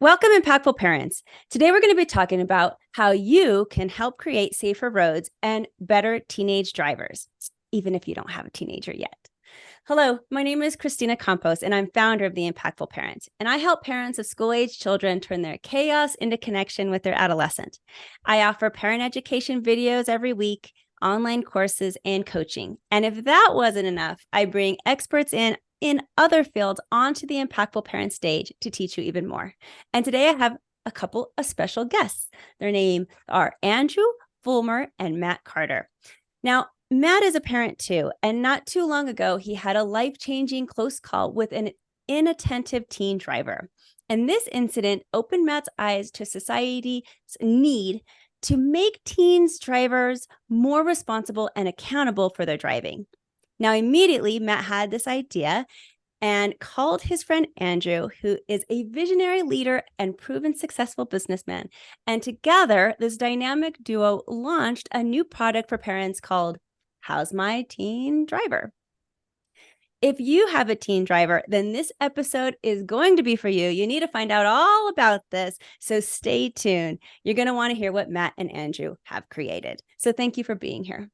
Welcome, impactful parents. Today, we're going to be talking about how you can help create safer roads and better teenage drivers, even if you don't have a teenager yet. Hello, my name is Christina Campos, and I'm founder of The Impactful Parent. And I help parents of school-age children turn their chaos into connection with their adolescent. I offer parent education videos every week, online courses, and coaching. And if that wasn't enough, I bring experts in other fields onto the Impactful Parent stage to teach you even more. And today I have a couple of special guests. Their names are Andrew Fullmer and Matt Carter. Now, Matt is a parent too, and not too long ago, he had a life-changing close call with an inattentive teen driver. And this incident opened Matt's eyes to society's need to make teens drivers more responsible and accountable for their driving. Now, immediately, Matt had this idea and called his friend Andrew, who is a visionary leader and proven successful businessman. And together, this dynamic duo launched a new product for parents called How's My Teen Driver? If you have a teen driver, then this episode is going to be for you. You need to find out all about this, so stay tuned. You're going to want to hear what Matt and Andrew have created. So thank you for being here.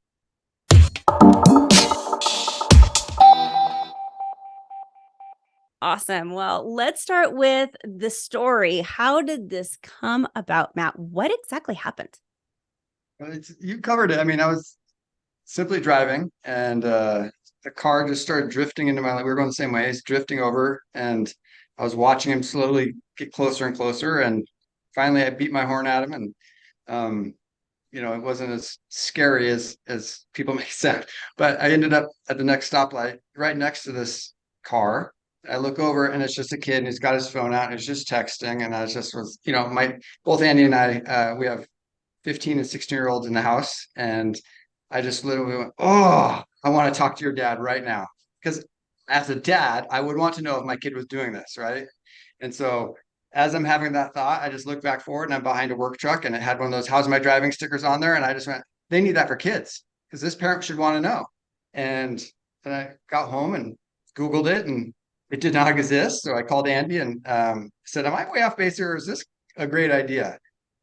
Awesome. Well, let's start with the story. How did this come about, Matt? What exactly happened? You covered it. I mean, I was simply driving, and the car just started drifting into my lane. We were going the same ways, drifting over, and I was watching him slowly get closer and closer. And finally, I beat my horn at him, and um, it wasn't as scary as people make sound. But I ended up at the next stoplight, right next to this car. I look over, and it's just a kid, and he's got his phone out, and he's just texting. And I just was, my both Andy and I, we have 15 and 16-year-olds in the house, and I just literally went, "Oh, I want to talk to your dad right now." Because as a dad, I would want to know if my kid was doing this, right? And so as I'm having that thought, I just look back forward, and I'm behind a work truck, and it had one of those "How's my driving" stickers on there. And I just went, they need that for kids, because this parent should want to know. And then I got home and Googled it, and it did not exist. So I called Andy and said, "Am I way off base here, or is this a great idea?"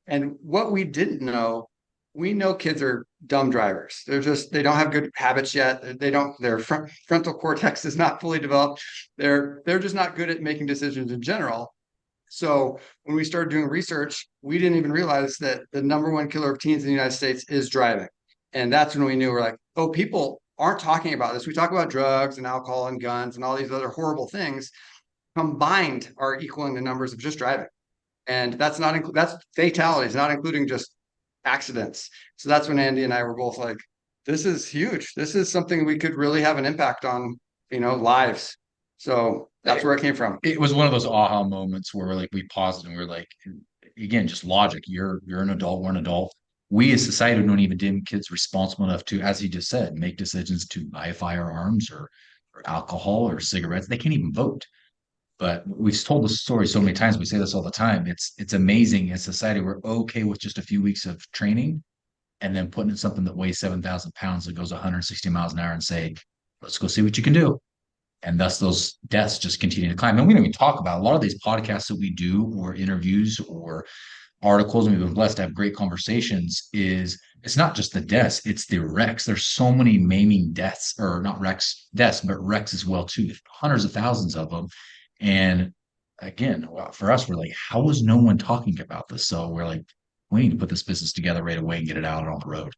And what we didn't know, we know kids are dumb drivers. They don't have good habits yet. Their frontal cortex is not fully developed. They're just not good at making decisions in general. So when we started doing research, we didn't even realize that the number one killer of teens in the United States is driving. And that's when we knew, we're like, oh, people aren't talking about this. We talk about drugs and alcohol and guns and all these other horrible things combined are equaling the numbers of just driving. And that's fatalities, not including just accidents. So that's when Andy and I were both like, this is huge. This is something we could really have an impact on, lives. So that's where it came from. It was one of those aha moments where we paused and we're like, again, just logic. You're an adult, we're an adult. We as society don't even deem kids responsible enough to, as he just said, make decisions to buy firearms or alcohol or cigarettes. They can't even vote. But we've told this story so many times. We say this all the time. It's amazing in society. We're okay with just a few weeks of training and then putting in something that weighs 7,000 pounds that goes 160 miles an hour and say, let's go see what you can do. And thus those deaths just continue to climb. And we don't even talk about a lot of these podcasts that we do, or interviews or articles, and we've been blessed to have great conversations. It's not just the deaths, it's the wrecks. There's so many maiming deaths, or not wrecks, deaths, but wrecks as well too. Hundreds of thousands of them. And again, for us, we're like, how is no one talking about this? So we're like, we need to put this business together right away and get it out on the road.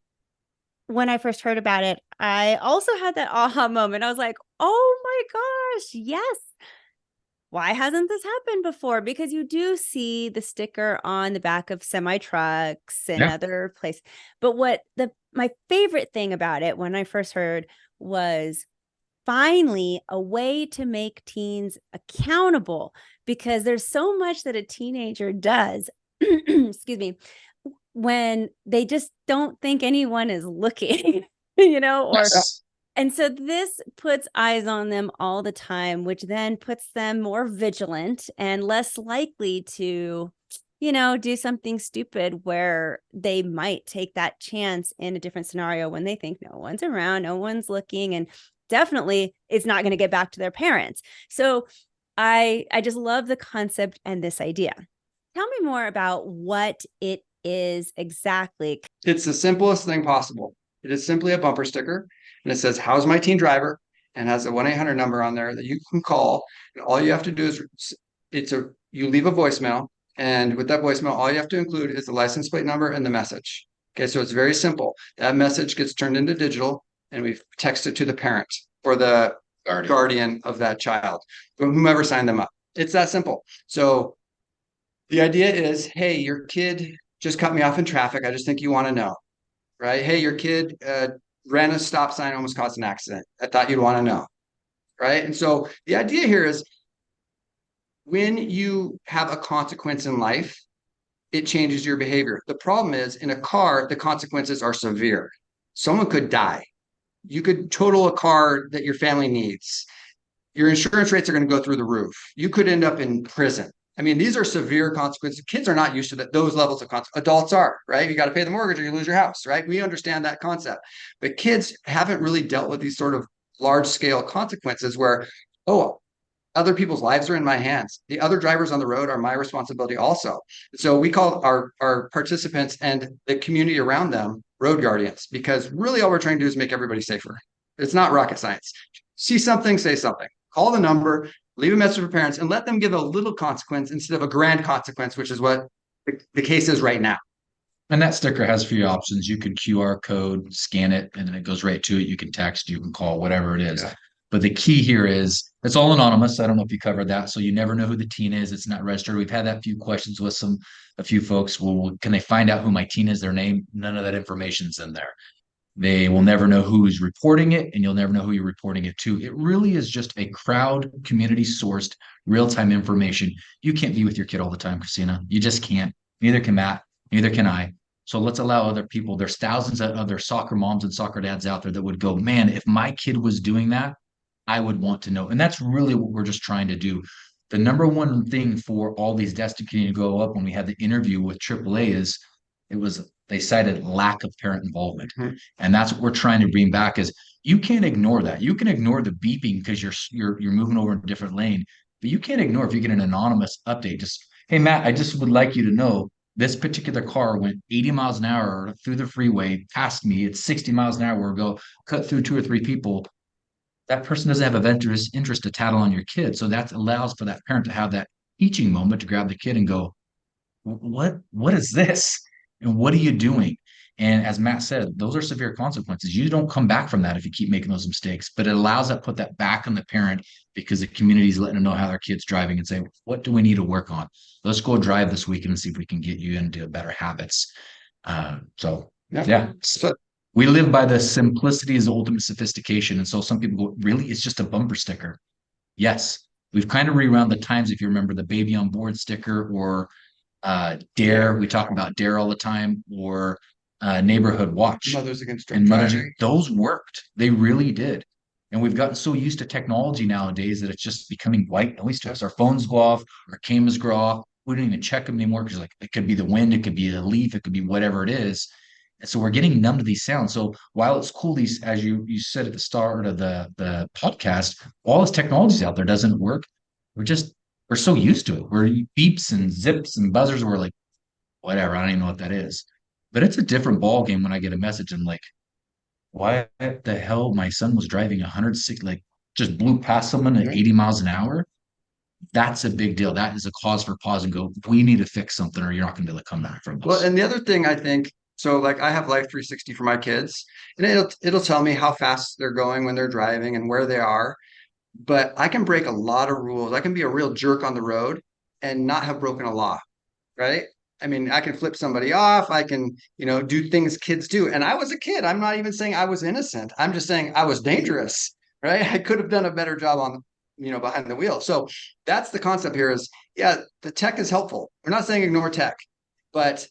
When I first heard about it, I also had that aha moment. I was like, oh my gosh, yes. Why hasn't this happened before? Because you do see the sticker on the back of semi trucks and other places. But my favorite thing about it when I first heard was finally a way to make teens accountable, because there's so much that a teenager does, excuse me, when they just don't think anyone is looking, or Yes. and so this puts eyes on them all the time, which then puts them more vigilant and less likely to, do something stupid where they might take that chance in a different scenario when they think no one's around, no one's looking, and definitely it's not going to get back to their parents. So I just love the concept and this idea. Tell me more about what it is exactly. It's the simplest thing possible. It is simply a bumper sticker, and it says, "How's my teen driver?" and has a 1-800 number on there that you can call. And all you have to do is you leave a voicemail, and with that voicemail, all you have to include is the license plate number and the message. Okay, so it's very simple. That message gets turned into digital, and we text it to the parent or the guardian of that child, or whomever signed them up. It's that simple. So the idea is, hey, your kid just cut me off in traffic. I just think you want to know, right? Hey, your kid ran a stop sign, almost caused an accident. I thought you'd want to know, right? And so the idea here is when you have a consequence in life, it changes your behavior. The problem is in a car, the consequences are severe. Someone could die. You could total a car that your family needs. Your insurance rates are going to go through the roof. You could end up in prison. I mean, these are severe consequences. Kids are not used to those levels of consequences. Adults are, right? You got to pay the mortgage or you lose your house, right? We understand that concept. But kids haven't really dealt with these sort of large scale consequences where, oh, other people's lives are in my hands. The other drivers on the road are my responsibility also. So we call our participants and the community around them road guardians, because really all we're trying to do is make everybody safer. It's not rocket science. See something, say something. Call the number, leave a message for parents, and let them give a little consequence instead of a grand consequence, which is what the case is right now. And that sticker has a few options. You can QR code, scan it, and then it goes right to it. You can text, you can call, whatever it is. Yeah. But the key here is it's all anonymous. I don't know if you covered that. So you never know who the teen is. It's not registered. We've had that few questions with a few folks. Well, can they find out who my teen is, their name? None of that information's in there. They will never know who's reporting it, and you'll never know who you're reporting it to. It really is just a crowd, community sourced, real-time information. You can't be with your kid all the time, Christina. You just can't. Neither can Matt. Neither can I. So let's allow other people. There's thousands of other soccer moms and soccer dads out there that would go, man, if my kid was doing that, I would want to know. And that's really what we're just trying to do. The number one thing for all these deaths to continue to go up when we had the interview with AAA is they cited lack of parent involvement. Mm-hmm. And that's what we're trying to bring back is you can't ignore that. You can ignore the beeping because you're moving over in a different lane, but you can't ignore if you get an anonymous update. Just, hey, Matt, I just would like you to know this particular car went 80 miles an hour through the freeway past me. It's 60 miles an hour. Go cut through 2 or 3 people. That person doesn't have a venturous interest to tattle on your kid. So that allows for that parent to have that teaching moment to grab the kid and go, what is this? And what are you doing? And as Matt said, those are severe consequences. You don't come back from that if you keep making those mistakes, but it allows that put that back on the parent because the community is letting them know how their kid's driving and say, what do we need to work on? Let's go drive this weekend and see if we can get you into better habits. So we live by the simplicity is the ultimate sophistication. And so some people go, really, it's just a bumper sticker. Yes, we've kind of rewound the times. If you remember the baby on board sticker or Dare, we talk about Dare all the time, or Neighborhood Watch. Mothers Against Drunk Driving. Those worked. They really did. And we've gotten so used to technology nowadays that it's just becoming white noise to us. Our phones go off, our cameras go off. We don't even check them anymore because it could be the wind, it could be a leaf, it could be whatever it is. And so we're getting numb to these sounds. So while it's cool, these, as you said at the start of the podcast, all this technology's out there doesn't work. We're so used to it. We're beeps and zips and buzzers. We're like, whatever. I don't even know what that is. But it's a different ball game when I get a message and like, why the hell my son was driving 106, like just blew past someone at 80 miles an hour. That's a big deal. That is a cause for pause and go, we need to fix something or you're not going to be able to come back from this. Well, and the other thing I think, so like I have Life 360 for my kids, and it'll tell me how fast they're going when they're driving and where they are. But I can break a lot of rules. I can be a real jerk on the road and not have broken a law, right? I mean, I can flip somebody off. I can, do things kids do. And I was a kid. I'm not even saying I was innocent. I'm just saying I was dangerous, right? I could have done a better job on, behind the wheel. So that's the concept here is, yeah, the tech is helpful. We're not saying ignore tech, but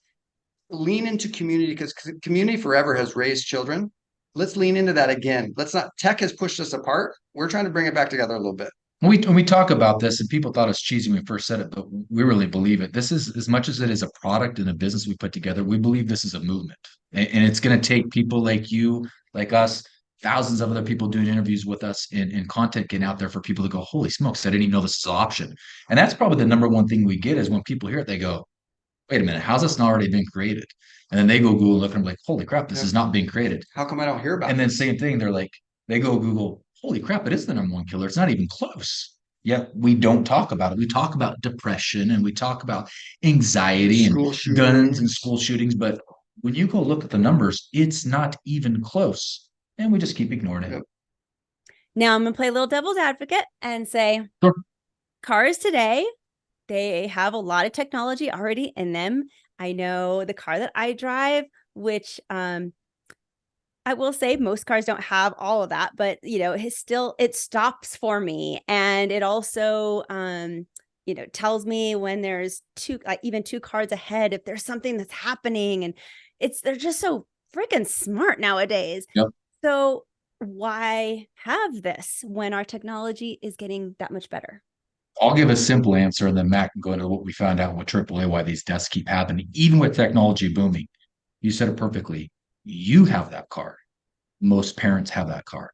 lean into community because community forever has raised children. Let's lean into that again. Tech has pushed us apart. We're trying to bring it back together a little bit. When we talk about this, and people thought it was cheesy when we first said it, but we really believe it. This is, as much as it is a product and a business we put together, we believe this is a movement. And it's going to take people like you, like us, thousands of other people doing interviews with us and content getting out there for people to go, holy smokes, I didn't even know this is an option. And that's probably the number one thing we get is when people hear it, they go, wait a minute, how's this not already been created? And then they go Google and look and I'm like, holy crap, this Yeah. is not being created. How come I don't hear about And then this? same thing, they're like, they go Google, holy crap, it is the number one killer. It's not even close. Yet we don't talk about it. We talk about depression and we talk about anxiety and School guns and shootings. school shootings. But when you go look at the numbers, it's not even close. And we just keep ignoring it. Yep. Now I'm going to play a little devil's advocate and say Sure. cars today, they have a lot of technology already in them. I know the car that I drive, which I will say most cars don't have all of that, but it stops for me. And it also tells me when there's even two cars ahead if there's something that's happening. And they're just so freaking smart nowadays. Yep. So why have this when our technology is getting that much better? I'll give a simple answer and then Matt can go into what we found out with AAA, why these deaths keep happening, even with technology booming. You said it perfectly. You have that car. Most parents have that car.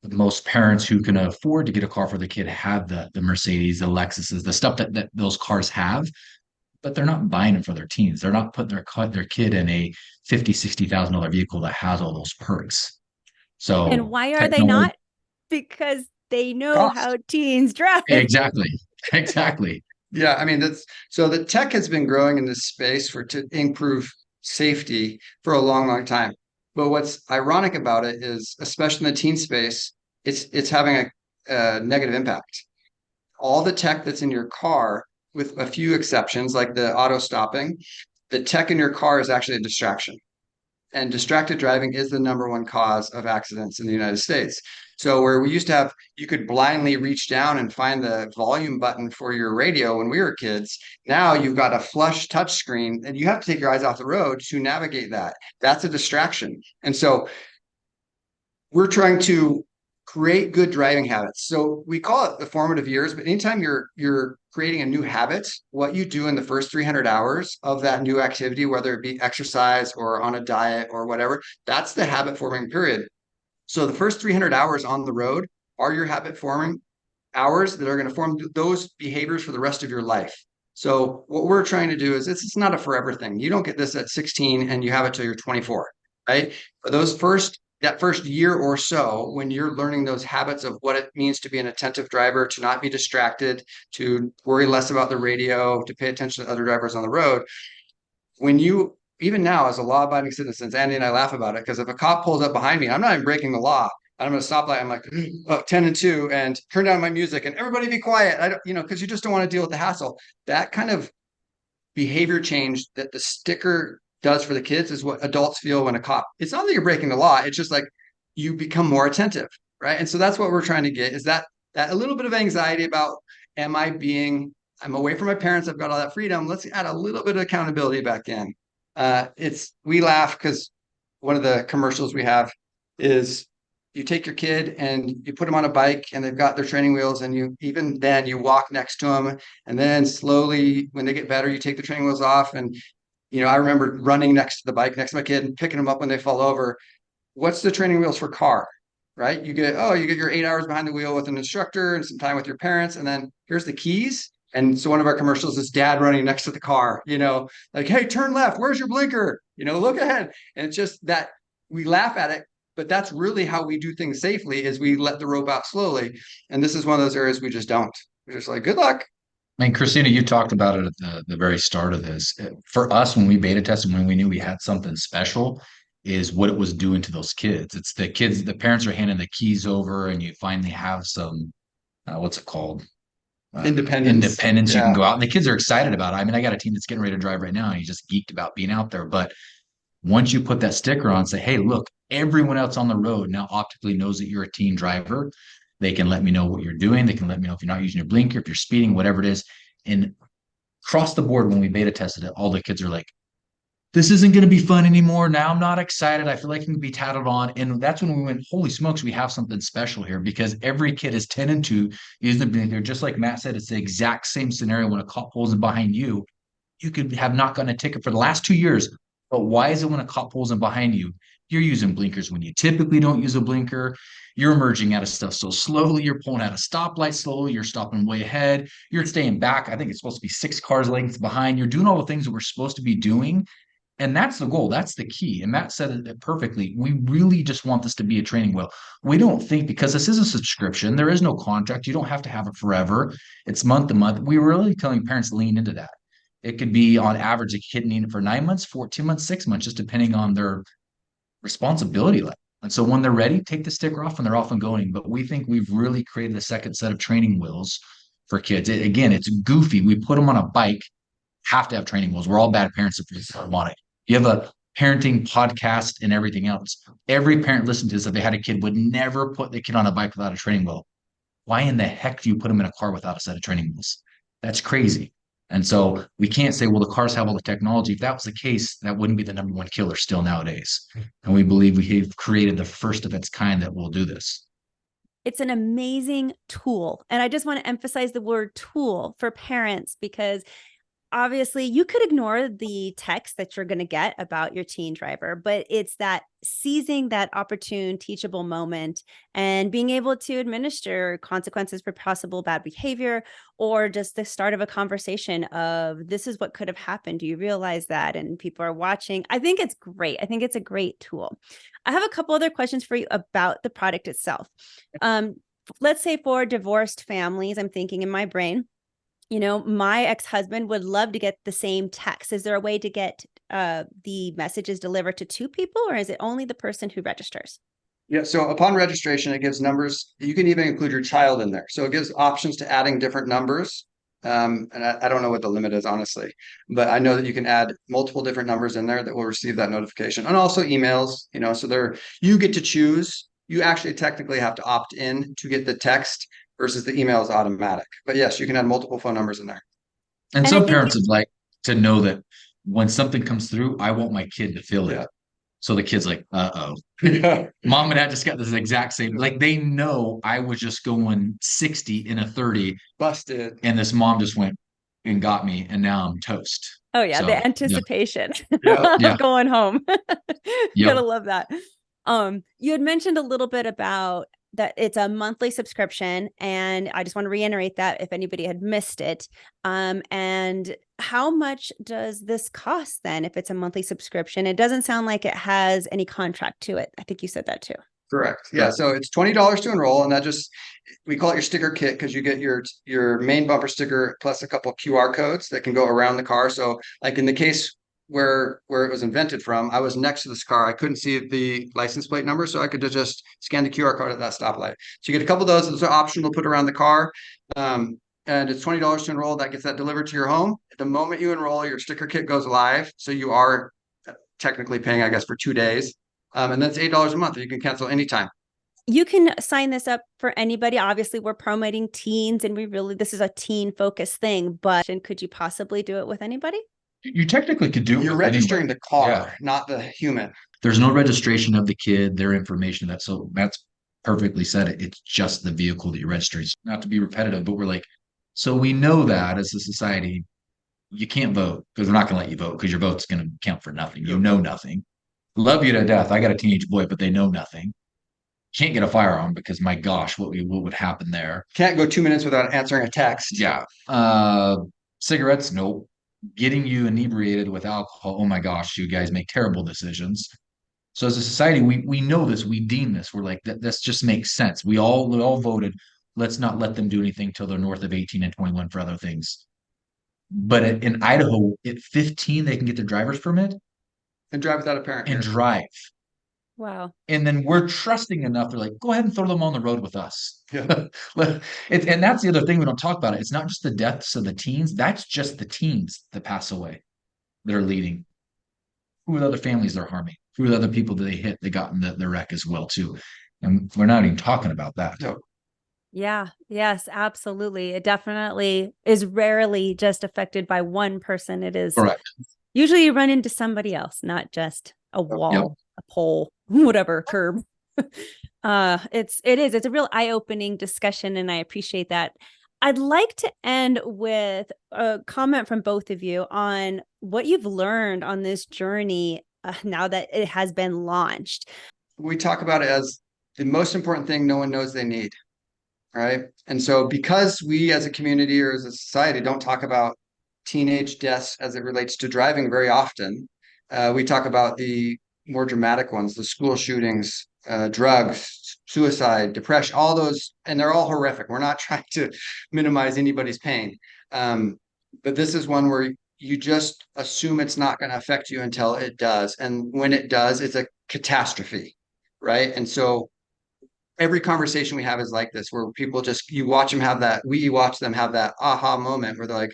Most parents who can afford to get a car for the kid have the Mercedes, the Lexuses, the stuff that those cars have, but they're not buying them for their teens. They're not putting their kid in a $50,000, $60,000 vehicle that has all those perks. And So why are they technology, not? Because they know Cost. how teens drive. exactly, exactly. Yeah, I mean that's so the tech has been growing in this space to improve safety for a long, long time. But what's ironic about it is, especially in the teen space, it's having a negative impact. All the tech that's in your car, with a few exceptions, like the auto stopping, the tech in your car is actually a distraction. And distracted driving is the number one cause of accidents in the United States. So where we used to have, you could blindly reach down and find the volume button for your radio when we were kids. Now you've got a flush touch screen and you have to take your eyes off the road to navigate that. That's a distraction. And so we're trying to create good driving habits. So we call it the formative years, but anytime you're creating a new habit, what you do in the first 300 hours of that new activity, whether it be exercise or on a diet or whatever, that's the habit forming period. So the first 300 hours on the road are your habit forming hours that are going to form those behaviors for the rest of your life. So what we're trying to do is it's not a forever thing. You don't get this at 16 and you have it till you're 24, right? For that first year or so, when you're learning those habits of what it means to be an attentive driver, to not be distracted, to worry less about the radio, to pay attention to other drivers on the road, when you even now as a law-abiding citizen, Andy and I laugh about it because if a cop pulls up behind me, I'm not even breaking the law. I'm going to stop light. I'm like, oh, 10 and 2 and turn down my music and everybody be quiet. I don't, because you just don't want to deal with the hassle. That kind of behavior change that the sticker does for the kids is what adults feel when a cop, it's not that you're breaking the law. It's just like you become more attentive. Right. And so that's what we're trying to get is that a little bit of anxiety about, I'm away from my parents. I've got all that freedom. Let's add a little bit of accountability back in. We laugh because one of the commercials we have is you take your kid and you put them on a bike and they've got their training wheels and even then you walk next to them and then slowly when they get better, you take the training wheels off. And, I remember running next to the bike next to my kid and picking them up when they fall over. What's the training wheels for car? Right? You get your 8 hours behind the wheel with an instructor and some time with your parents. And then here's the keys. And so one of our commercials is dad running next to the car, like, hey, turn left. Where's your blinker? Look ahead. And it's just that we laugh at it, but that's really how we do things safely is we let the rope out slowly. And this is one of those areas we just don't. We're just like, good luck. And Christina, you talked about it at the very start of this. For us, when we beta tested, when we knew we had something special, is what it was doing to those kids. It's the kids, the parents are handing the keys over, and you finally have some, what's it called? Independence. You can Yeah. go out, and the kids are excited about it. I mean, I got a team that's getting ready to drive right now, and he's just geeked about being out there. But once you put that sticker on, say, hey, look, everyone else on the road now optically knows that you're a teen driver. They can let me know what you're doing. They can let me know if you're not using your blinker, if you're speeding, whatever it is. And across the board, when we beta tested it, all the kids are like, this isn't going to be fun anymore. Now I'm not excited. I feel like I can be tattled on. And that's when we went, holy smokes, we have something special here because every kid is 10 and 2 using the blinker. Just like Matt said, it's the exact same scenario when a cop pulls in behind you. You could have not gotten a ticket for the last 2 years. But why is it when a cop pulls in behind you, You're using blinkers when you typically don't use a blinker. You're merging out of stuff so slowly. You're pulling out a stoplight slowly. You're stopping way ahead. You're staying back. I think it's supposed to be 6 cars lengths behind. You're doing all the things that we're supposed to be doing. And that's the goal. That's the key. And Matt said it perfectly. We really just want this to be a training wheel. We don't think, because this is a subscription, there is no contract. You don't have to have it forever. It's month to month. We were really telling parents to lean into that. It could be on average, a kid needing it for 9 months, 14 months, 6 months, just depending on their responsibility level. And so when they're ready, take the sticker off and they're off and going. But we think we've really created a second set of training wheels for kids. Again, it's goofy. We put them on a bike, have to have training wheels. We're all bad parents if we want it. You have a parenting podcast and everything else. Every parent listening to this, if they had a kid, would never put the kid on a bike without a training wheel. Why in the heck do you put them in a car without a set of training wheels? That's crazy. And so we can't say, well, the cars have all the technology. If that was the case, that wouldn't be the number one killer still nowadays. And we believe we have created the first of its kind that will do this. It's an amazing tool. And I just want to emphasize the word tool for parents, because obviously you could ignore the text that you're going to get about your teen driver, but it's that seizing that opportune, teachable moment and being able to administer consequences for possible bad behavior, or just the start of a conversation of, this is what could have happened. Do you realize that? And people are watching. I think it's great. I think it's a great tool. I have a couple other questions for you about the product itself. Let's say for divorced families, I'm thinking in my brain, my ex-husband would love to get the same text. Is there a way to get the messages delivered to two people, or is it only the person who registers? Yeah, so upon registration, it gives numbers. You can even include your child in there. So it gives options to adding different numbers. And I don't know what the limit is, honestly, but I know that you can add multiple different numbers in there that will receive that notification, and also emails, so you get to choose. You actually technically have to opt in to get the text versus the email is automatic. But yes, you can add multiple phone numbers in there. And some parents would like to know that when something comes through, I want my kid to feel it. So the kid's like, uh-oh. Yeah. Mom and dad just got this exact same, like they know I was just going 60 in a 30. Busted. And this mom just went and got me, and now I'm toast. Oh yeah, so, the anticipation. Yeah. Going home. Yep. Gotta love that. You had mentioned a little bit about that it's a monthly subscription, and I just want to reiterate that if anybody had missed it. And how much does this cost then if it's a monthly subscription? It doesn't sound like it has any contract to it. I think you said that too. Correct. Yeah. So it's $20 to enroll, and we call it your sticker kit, because you get your main bumper sticker plus a couple QR codes that can go around the car. So like in the case where it was invented from, I was next to this car. I couldn't see the license plate number, so I could just scan the QR code at that stoplight. So you get a couple of those. Those are optional to put around the car. And it's $20 to enroll. That gets that delivered to your home. The moment you enroll, your sticker kit goes live. So you are technically paying, I guess, for 2 days. And that's $8 a month. You can cancel anytime. You can sign this up for anybody. Obviously, we're promoting teens, and this is a teen focused thing, but could you possibly do it with anybody? You technically could do it. You're registering the car, not the human. There's no registration of the kid, their information. So that's perfectly said. It's just the vehicle that you register. Not to be repetitive, but we're like, so we know that as a society, you can't vote because they're not going to let you vote because your vote's going to count for nothing. You know nothing. Love you to death. I got a teenage boy, but they know nothing. Can't get a firearm because my gosh, what would happen there? Can't go 2 minutes without answering a text. Yeah. Cigarettes, nope. Getting you inebriated with alcohol, oh my gosh, you guys make terrible decisions. So as a society, we know this, we deem this. We're like, this just makes sense. We all voted, let's not let them do anything till they're north of 18 and 21 for other things. But in Idaho, at 15, they can get their driver's permit and drive without a parent. And drive. Wow. And then we're trusting enough. They're like, go ahead and throw them on the road with us. Yeah. And that's the other thing we don't talk about. It's not just the deaths of the teens. That's just the teens that pass away that are leading. Who are the other families they're harming? Who are the other people that they hit that got in the wreck as well, too? And we're not even talking about that. No. Yeah. Yes, absolutely. It definitely is rarely just affected by one person. It is correct. Usually you run into somebody else, not just a wall, a pole, whatever, curb. It's a real eye-opening discussion, and I appreciate that. I'd like to end with a comment from both of you on what you've learned on this journey now that it has been launched? We talk about it as the most important thing no one knows they need, right? And so because we as a community or as a society don't talk about teenage deaths as it relates to driving very often, we talk about the more dramatic ones, the school shootings, drugs, suicide, depression, all those, and they're all horrific. We're not trying to minimize anybody's pain. But this is one where you just assume it's not going to affect you until it does. And when it does, it's a catastrophe, right? And so every conversation we have is like this, where people just, you watch them have that, we watch them have that aha moment where they're like,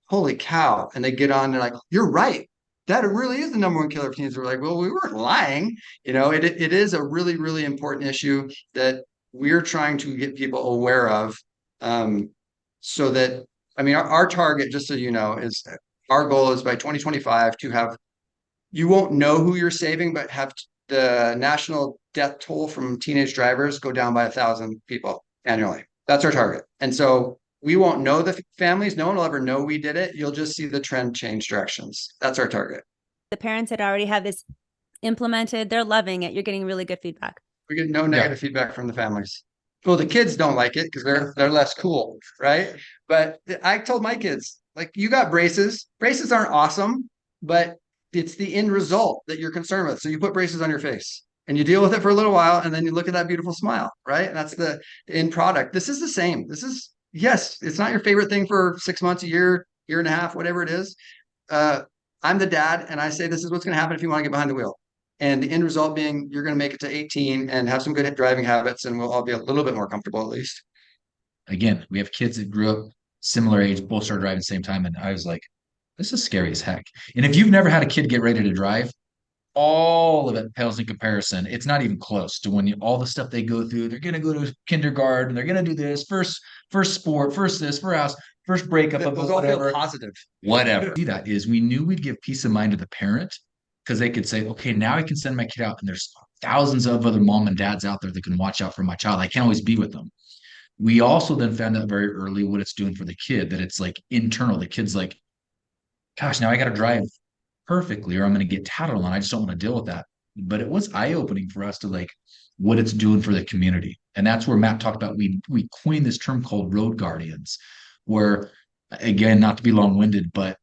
holy cow. And they get on, they're like, you're right. That really is the number one killer of teens. We're like, well, we weren't lying. It is a really, really important issue that we're trying to get people aware of. So that, I mean, our target, just so you know, is our goal is by 2025 to have, you won't know who you're saving, but have the national death toll from teenage drivers go down by 1,000 people annually. That's our target. And so we won't know the families. No one will ever know we did it. You'll just see the trend change directions. That's our target. The parents that already have this implemented, they're loving it. You're getting really good feedback. We get no negative feedback from the families. Well, the kids don't like it because they're less cool, right? But I told my kids, like, you got braces. Braces aren't awesome, but it's the end result that you're concerned with. So you put braces on your face and you deal with it for a little while, and then you look at that beautiful smile, right? And that's the end product. This is the same. This is, yes, it's not your favorite thing for 6 months, a year, year and a half, whatever it is. I'm the dad, and I say this is what's going to happen if you want to get behind the wheel. And the end result being you're going to make it to 18 and have some good driving habits, and we'll all be a little bit more comfortable at least. Again, we have kids that grew up similar age, both started driving at the same time. And I was like, this is scary as heck. And if you've never had a kid get ready to drive, all of it pales in comparison. It's not even close to when all the stuff they go through. They're going to go to kindergarten. They're going to do this first sport, first this, first house, first breakup. Those all feel positive. Whatever. See, that is, we knew we'd give peace of mind to the parent because they could say, okay, now I can send my kid out, and there's thousands of other mom and dads out there that can watch out for my child. I can't always be with them. We also then found out very early what it's doing for the kid, that it's like internal. The kid's like, gosh, now I got to drive perfectly or I'm going to get tattled on. I just don't want to deal with that. But it was eye-opening for us to like what it's doing for the community. And that's where Matt talked about, we coined this term called road guardians, where, again, not to be long-winded, but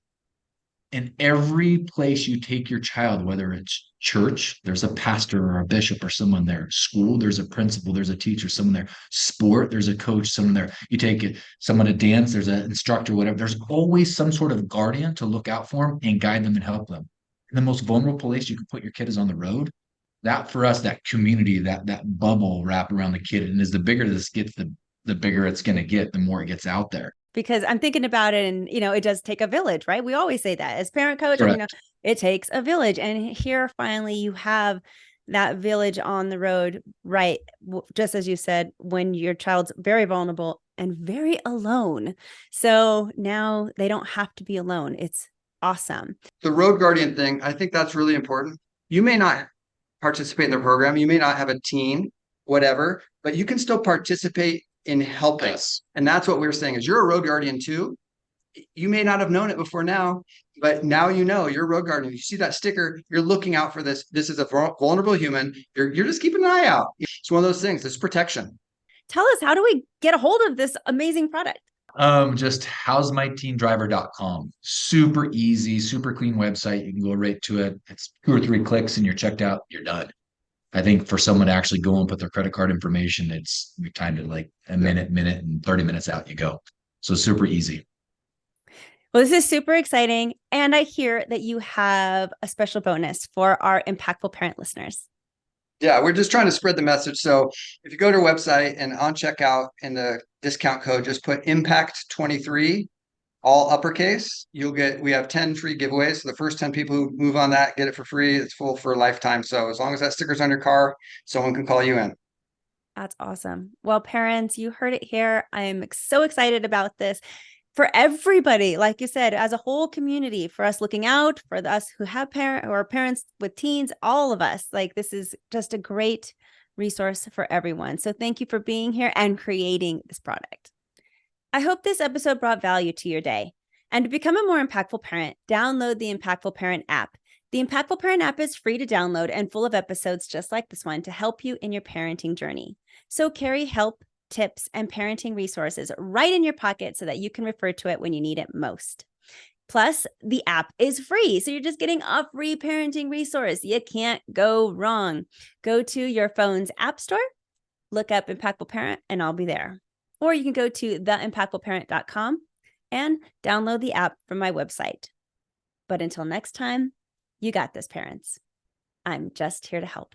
in every place you take your child, whether it's church, there's a pastor or a bishop or someone there. School, there's a principal, there's a teacher, someone there. Sport, there's a coach, someone there. You take someone to dance, there's an instructor, whatever. There's always some sort of guardian to look out for them and guide them and help them. And the most vulnerable place you can put your kid is on the road. That, for us, that community, that bubble wrapped around the kid. And as the bigger this gets, the bigger it's going to get, the more it gets out there. Because I'm thinking about it, and it does take a village, right? We always say that as parent coach, it takes a village. And here finally you have that village on the road, right? Just as you said, when your child's very vulnerable and very alone. So now they don't have to be alone. It's awesome. The road guardian thing, I think that's really important. You may not participate in the program. You may not have a team, whatever, but you can still participate in helping. Yes. And that's what we're saying is you're a road guardian too. You may not have known it before now, but now you know you're a road guardian. You see that sticker, you're looking out for this. This is a vulnerable human. You're just keeping an eye out. It's one of those things. It's protection. Tell us, how do we get a hold of this amazing product? Just howsmyteendriver.com. Super easy, super clean website. You can go right to it. It's 2 or 3 clicks and you're checked out. You're done. I think for someone to actually go and put their credit card information, we timed it like a minute and 30 minutes out you go. So super easy. Well, this is super exciting. And I hear that you have a special bonus for our Impactful Parent listeners. Yeah, we're just trying to spread the message. So if you go to our website and on checkout in the discount code, just put impact23, all uppercase, we have 10 free giveaways. So the first 10 people who move on that get it for free. It's full for a lifetime. So as long as that sticker's on your car, someone can call you in. That's awesome. Well, parents, you heard it here. I'm so excited about this for everybody. Like you said, as a whole community, for us looking out, for us who have parents with teens, all of us, like this is just a great resource for everyone. So thank you for being here and creating this product. I hope this episode brought value to your day. And to become a more impactful parent, download the Impactful Parent app. The Impactful Parent app is free to download and full of episodes just like this one to help you in your parenting journey. So carry help, tips, and parenting resources right in your pocket so that you can refer to it when you need it most. Plus, the app is free, so you're just getting a free parenting resource. You can't go wrong. Go to your phone's app store, look up Impactful Parent, and I'll be there. Or you can go to theimpactfulparent.com and download the app from my website. But until next time, you got this, parents. I'm just here to help.